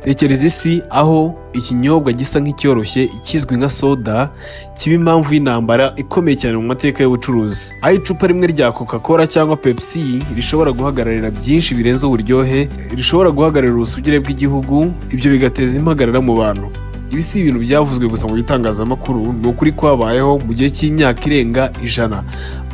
Tekereza isi aho ikinyobwa gisa nk'icyoroshye ikizwi nka soda kiba impamvu y'intambara ikomeye cyane mu mateka y'ubucuruzi, aho icupa rimwe rya Coca-Cola cyangwa Pepsi rishobora guhagararira byinshi birenze uburyohe, rishobora guhagararira ubusugire bw'igihugu, ibyo bigateza impagarara mu bantu. Ibi si ibintu byavuzwe gusa mu bitangazamakuru, ni ukuri kwabayeho mu gihe cy'imyaka irenga 100,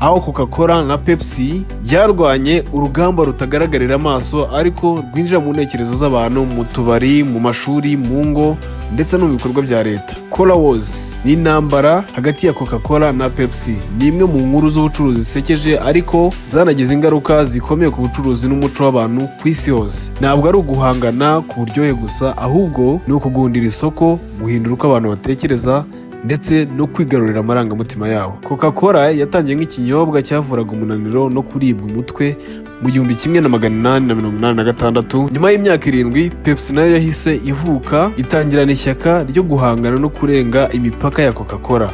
aho Coca-Cola na Pepsi byarwanye urugamba rutagaragarira amaso ariko rwinjira mu ntekerezo z'abantu, mu tubari, mu mashuri, mu ngo ndetse no mu bikorwa bya leta. Cola Wars ni intambara hagati ya Coca-Cola na Pepsi, ni imwe mu nkuru z'ubucuruzi zisekeje ariko zanagize ingaruka zikomeye ku bucuruzi n'umuco w'abantu ku isi yose. Ntabwo ari uguhangana ku buryohe gusa, ahubwo ni ukugundira isoko, guhindura uko abantu batekereza ndetse no kwigarurira amarangamutima yabo. Coca-Cola yatangiye nk'ikinyobwa cyavuraga umunaniro no kuribwa umutwe mu 1886. Nyuma y'imyaka 7 Pepsi nayo yahise ivuka, itangirana ishyaka ryo guhangana no kurenga imipaka ya Coca-Cola.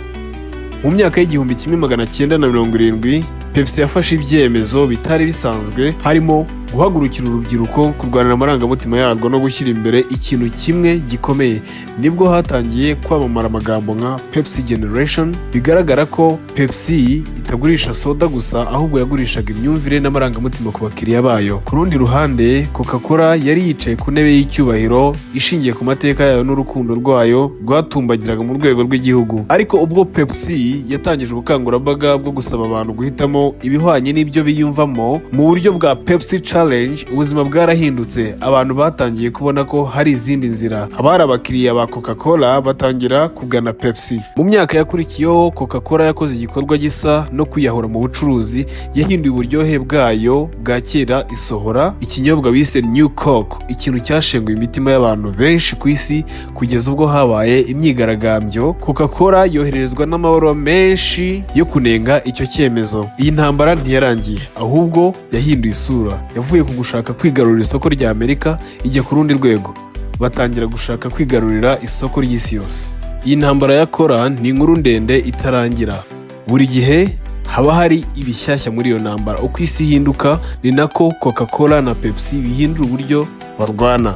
Mu myaka y'1970 Pepsi yafashe ibyemezo bitari bisanzwe, harimo guhagurukira urubyiruko, kurwanira amarangamutima yarwo no gushyira imbere ikintu kimwe gikomeye. Nibwo hatangiye kwamamara amagambo nka Pepsi Generation. Bigaragara ko Pepsi itagurisha soda gusa, ahubwo yagurishaga imyumvire n'amarangamutima ku bakiriya bayo. Ku rundi ruhande, Coca-Cola yari yicaye ku ntebe y'icyubahiro ishingiye ku mateka yayo n'urukundo rwayo rwatumbagiraga mu rwego rw'igihugu. Ariko ubwo Pepsi yatangije ubukangurambaga bwo gusaba abantu guhitamo ibihwanye n'ibyo biyumvamo mu buryo bwa Pepsi Challenge, ubuzima bwarahindutse. Abantu batangiye kubona ko hari izindi nzira. Abari abakiriya ba Coca-Cola batangira kugana Pepsi. Mu myaka yakurikiyeho, Coca-Cola yakoze igikorwa gisa no kwiyahura mu bucuruzi. Yahinduye uburyohe bwayo bwa kera, isohora ikinyobwa bise New Coke, ikintu cyashenguye imitima y'abantu benshi ku isi kugeza ubwo habaye imyigaragambyo. Coca-Cola yohererezwa n'amabaruwa menshi yo kunenga icyo cyemezo. Iyi ntambara ntiyarangiye, ahubwo yahinduye isura. Yavuye ku gushaka kwigarurira isoko rya Amerika ijya ku rundi rwego, batangira gushaka kwigarurira isoko ry'isi yose. Iyi ntambara ya Cola ni inkuru ndende itarangira. Buri gihe haba hari ibishyashya muri iyo ntambara. Uko isi ihinduka ni nako Coca-Cola na Pepsi bihindura uburyo barwana,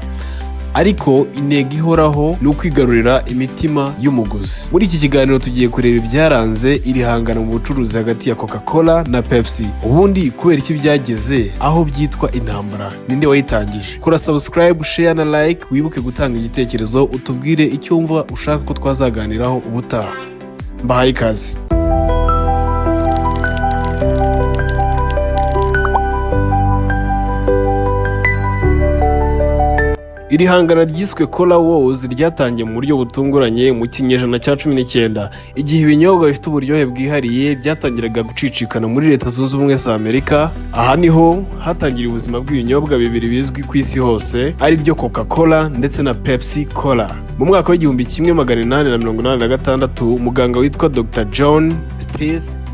ariko intego ihoraho ni ukwigarurira imitima y'umuguzi. Muri iki kiganiro tugiye kureba ibyaranze iri hangana mu bucuruzi hagati ya Coca-Cola na Pepsi. Ubundi kubera iki byageze aho byitwa intambara? Ninde wayitangije? Kora subscribe, share na like, wibuke gutanga igitekerezo, utubwire icyo wumva ushaka ko twazaganiraho ubutaha. Mbahaye ikaze. Iri hangana ryiswe Cola Wars ryatangiye mu buryo butunguranye mu kinyejana cya 19, igihe ibinyobwa bifite uburyohe bwihariye byatangiraga gucicikana muri Leta Zunze Ubumwe za Amerika. Aha niho hatangiriye ubuzima bw'ibinyobwa bibiri bizwi ku isi hose, ari byo Coca-Cola ndetse na Pepsi Cola. Mu mwaka w'1886 umuganga witwa Dr. John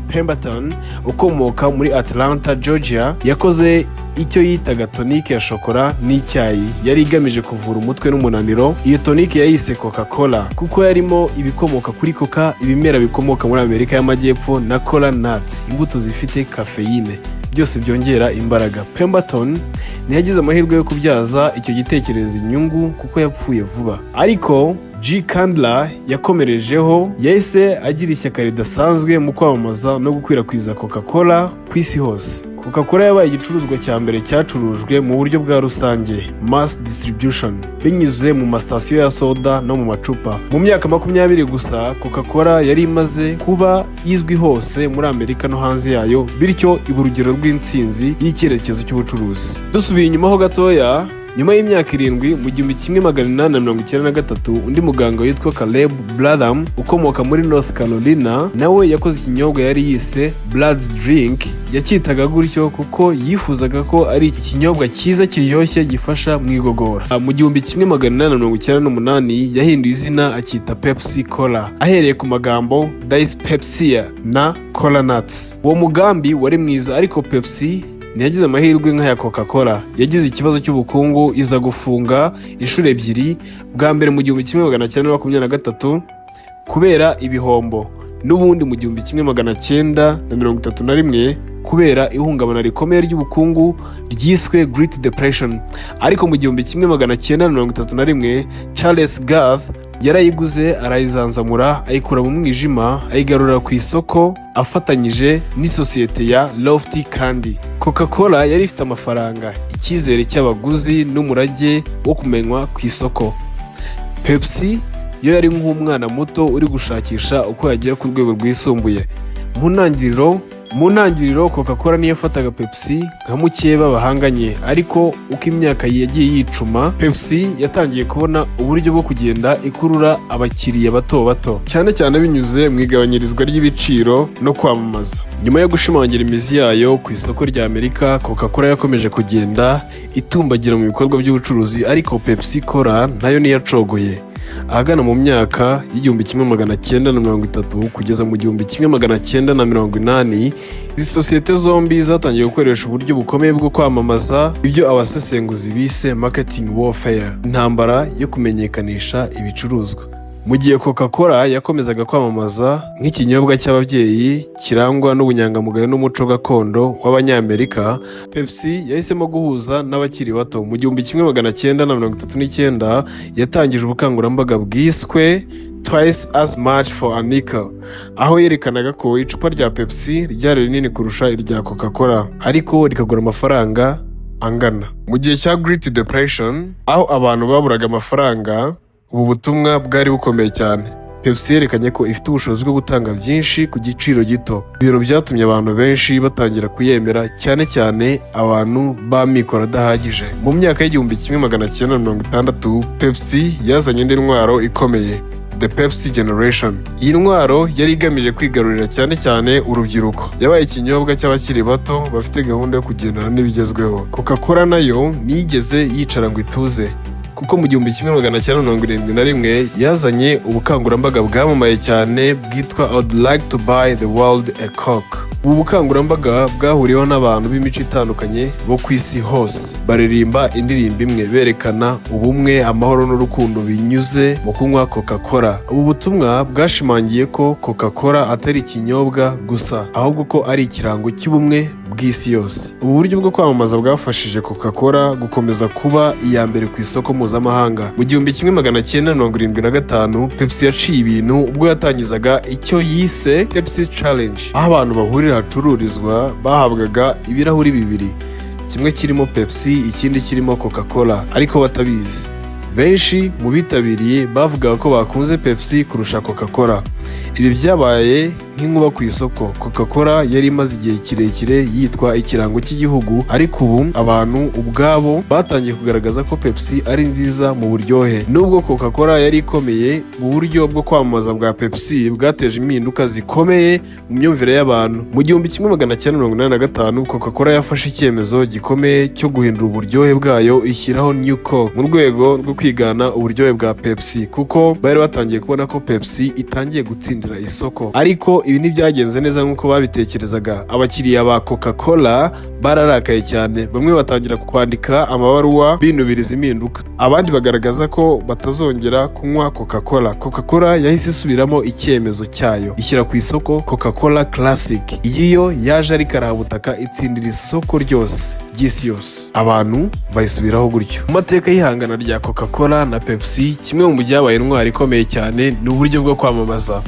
Pemberton ukomoka muri Atlanta, Georgia, yakoze icyo yitaga tonike ya shokora n'icyayi. Yari igamije kuvura umutwe n'umunaniro. Iyo tonike yayise Coca-Cola kuko yarimo ibikomoka kuri coca, ibimera bikomoka muri Amerika y'Amajyepfo, na cola nuts, imbuto zifite kafeyine, byose byongera imbaraga. Pemberton ntiyagize amahirwe yo kubyaza icyo gitekerezo inyungu kuko yapfuye vuba, ariko G. Candler yakomerejeho. Yahise agira ishyaka ridasanzwe mu kwamamaza no gukwirakwiza Coca-Cola ku isi hose. Coca-Cola yabaye igicuruzwa cya mbere cyacurujwe mu buryo bwa rusange, mass distribution, binyuze mu masitasiyo ya soda no mu macupa. Mu myaka 20 gusa Coca-Cola yari imaze kuba izwi hose muri Amerika no hanze yayo, bityo iba urugero rw'intsinzi y'icyerekezo cy'ubucuruzi. Dusubiye inyuma ho gatoya, nyuma y'imyaka 7 mu 1893 undi muganga witwa Caleb Bladham ukomoka muri North Carolina nawe yakoze ikinyobwa yari yise Blood's Drink. Yacyitaga gutyo kuko yifuzaga ko ari ikinyobwa cyiza kiryoshye gifasha mu igogora. Mu 1898 yahinduye izina acyita Pepsi Cola, ahereye ku magambo dyspepsia na cola nuts. Uwo mugambi wari mwiza, ariko Pepsi ntiyagize amahirwe nk'aya Coca-Cola. Yagize ikibazo cy'ubukungu, iza gufunga inshuro 2, bwa mbere mu 1923 kubera ibihombo, n'ubundi mu 1931 kubera ihungabana rikomeye ry'ubukungu ryiswe Great Depression. Ariko mu 1931 Charles Garth yarayiguze arayizanzamura ayikura mu mwijima ayigarura ku isoko afatanyije n'isosiyete ya Lofty Candy. Coca-Cola yari ifite amafaranga, icyizere cy'abaguzi n'umurage wo kumenywa ku isoko. Pepsi yo yari nk'umwana muto uri gushakisha uko yagera ku rwego rwisumbuye. Mu ntangiriro Coca-Cola niyo yafataga Pepsi nka mukeba bahanganye, ariko uko imyaka yagiye yicuma Pepsi yatangiye kubona uburyo bwo kugenda ikurura abakiriya bato bato, cyane cyane binyuze mu igabanyirizwa ry'ibiciro no kwamamaza. Nyuma yo gushimangira imizi yayo ku isoko rya Amerika, Coca-Cola yakomeje kugenda itumbagira mu bikorwa by'ubucuruzi, ariko Pepsi Cola nayo niyacogoye. Ahagana mu myaka y'1930 kugeza mu 1980, izi sosiyete zombi zatangiye gukoresha uburyo bukomeye bwo kwamamaza, ibyo abasesenguzi bise marketing warfare, intambara yo kumenyekanisha ibicuruzwa. Mu gihe Coca-Cola yakomezaga kwamamaza nk'ikinyobwa cy'ababyeyi kirangwa n'ubunyangamugayo n'umuco gakondo w'Abanyamerika, Pepsi yahisemo guhuza n'abakiri bato. Mu 1939 yatangije ubukangurambaga bwiswe Twice as much for a nickel, aho yerekanaga ko icupa rya Pepsi ryari rinini kurusha irya Coca-Cola, ariko rikagura amafaranga angana. Mu gihe cya Great Depression, aho abantu baburaga amafaranga, ubu butumwa bwari bukomeye cyane. Pepsi yerekanye ko ifite ubushobozi bwo gutanga byinshi ku giciro gito. Ibintu byatumye abantu benshi batangira kuyemera, cyane cyane abantu b'amikoro adahagije. Mu myaka y'1960 Pepsi yazanye indi ntwaro ikomeye, The Pepsi Generation. Iyi ntwaro yari igamije kwigarurira cyane cyane urubyiruko. Yabaye ikinyobwa cy'abakiri bato bafite gahunda yo kugendana n'ibigezweho. Coca-Cola nayo niyigeze yicara ngo ituze, kuko mu 1971 yazanye ubukangurambaga bwamamaye cyane bwitwa I would like to buy the world a Coke. Ubu bukangurambaga bwahuriweho n'abantu b'imico itandukanye bo ku isi hose, baririmba indirimbo imwe berekana ubumwe, amahoro n'urukundo binyuze mu kunywa Coca-Cola. Ubu butumwa bwashimangiye ko Coca-Cola atari ikinyobwa gusa, ahubwo ko ari ikirango cy'ubumwe bw'isi yose. Ubu buryo bwo kwamamaza bwafashije Coca-Cola gukomeza kuba iya mbere ku isoko mpuzamahanga. Mu 1975 Pepsi yaciye ibintu ubwo yatangizaga icyo yise Pepsi Challenge, aho abantu bahurira hacururizwa bahabwaga ibirahuri bibiri, kimwe kirimo Pepsi ikindi kirimo Coca-Cola, ariko batabizi. Benshi mu bitabiriye bavugaga ko bakunze Pepsi kurusha Coca-Cola. Ibi byabaye nk'inkuba ku isoko. Coca-Cola yari imaze igihe kirekire yitwa ikirango cy'igihugu, ariko ubu abantu ubwabo batangiye kugaragaza ko Pepsi ari nziza mu buryohe. Nubwo Coca-Cola yari ikomeye, mu buryo bwo kwamamaza bwa Pepsi bwateje impinduka zikomeye mu myumvire y'abantu. Mu 1985 Coca-Cola yafashe icyemezo gikomeye cyo guhindura uburyohe bwayo, ishyiraho New Coke mu rwego rwo kwigana uburyohe bwa Pepsi, kuko bari batangiye kubona ko Pepsi itangiye gutsindira isoko. Ariko ibi ntibyagenze neza nk'uko babitekerezaga. Abakiriya ba Coca-Cola bararakaye cyane, bamwe batangira kwandika amabaruwa binubiriza impinduka, abandi bagaragaza ko batazongera kunywa Coca-Cola. Coca-Cola yahise isubiramo icyemezo cyayo, ishyira ku isoko Coca-Cola Classic. Iyi yo yaje ari karabutaka itsindira isoko ryose ry'isi yose, abantu bayisubiraho gutyo. Mu mateka y'ihangana rya Coca-Cola na Pepsi, kimwe mu byabaye intwari ikomeye cyane ni uburyo bwo kwamamaza.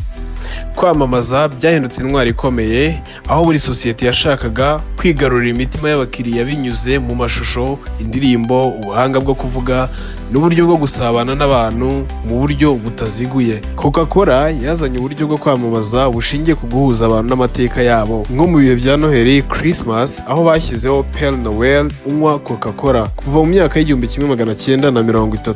Kwamamaza byahindutse intwari ikomeye, aho buri sosiyete yashakaga kwigarurira imitima y'abakiriya binyuze mu mashusho, indirimbo, ubuhanga bwo kuvuga n'uburyo bwo gusabana n'abantu mu buryo butaziguye. Coca-Cola yazanye uburyo bwo kwamamaza bushingiye ku guhuza abantu n'amateka yabo, nko mu bihe bya Noheli, Christmas, aho bashyizeho Père Noël unywa Coca-Cola kuva mu myaka y'1930.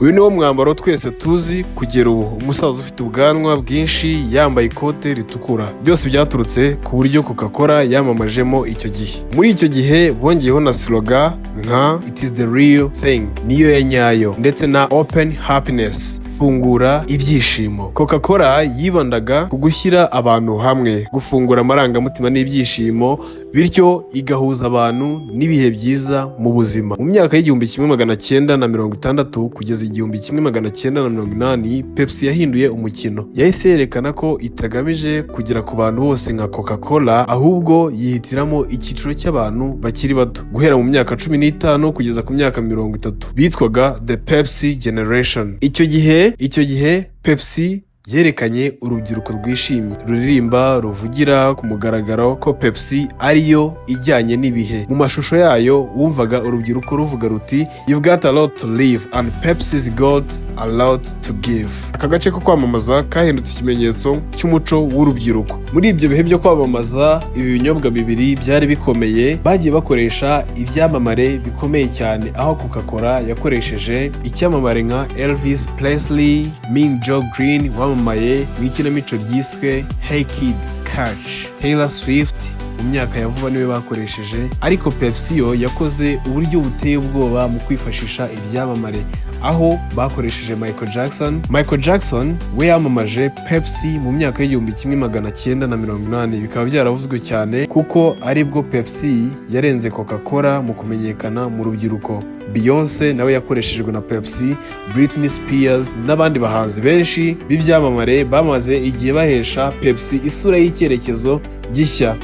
Uyu niwo mwambaro twese tuzi kugera ubu, umusaza ufite ubwanwa bwinshi yambaye ikote ritukura. Byose byaturutse ku buryo Coca-Cola yamamajemo icyo gihe. Muri icyo gihe bongeyeho na slogan nka It is the real thing, niyo ya nyayo, ndetse na Open Happiness, fungura ibyishimo. Coca-Cola yibandaga ku gushyira abantu hamwe, gufungura amarangamutima n'ibyishimo bityo igahuza abantu n'ibihe byiza mu buzima. Mu myaka y'igihumbi kimwe magana cyenda na mirongo itandatu kugeza igihumbi kimwe magana cyenda na mirongo inani, Pepsi yahinduye umukino. Yahise yerekana ko itagamije kugera ku bantu bose nka Coca-Cola, ahubwo yihitiramo icyiciro cy'abantu bakiri bato guhera mu myaka 15 kugeza ku myaka 30, bitwaga The Pepsi Generation. Icyo gihe Pepsi yerekanye urubyiruko rwishimye, ruririmba, ruvugira ku mugaragaro ko Pepsi ariyo ijyanye n'ibihe. Mu mashusho yayo wumvaga urubyiruko ruvuga ruti "You've got a lot to live and Pepsi's got a lot to give." Aka gace ko kwamamaza kahindutse ikimenyetso cy'umuco w'urubyiruko. Muri ibyo bihe byo kwamamaza ibi binyobwa bibiri byari bikomeye, bagiye bakoresha ibyamamare bikomeye cyane, aho Coca-Cola yakoresheje icyamamare nka Elvis Presley, Mean Joe Green wamamaye mu ikinamico ryiswe Hey Kid Catch, Taylor Swift mu myaka ya vuba niwe bakoresheje, ariko Pepsi yo yakoze uburyo buteye ubwoba mu kwifashisha ibyamamare, aho bakoresheje Michael Jackson we yamamaje Pepsi mu myaka y'igihumbi kimwe magana cyenda na mirongo inani. Bikaba byaravuzwe cyane kuko aribwo Pepsi yarenze Coca-Cola mu kumenyekana mu rubyiruko. Beyonce nawe yakoreshejwe na Pepsi, Britney Spears n'abandi bahanzi benshi b'ibyamamare bamaze igihe bahesha Pepsi isura y'icyerekezo gishya.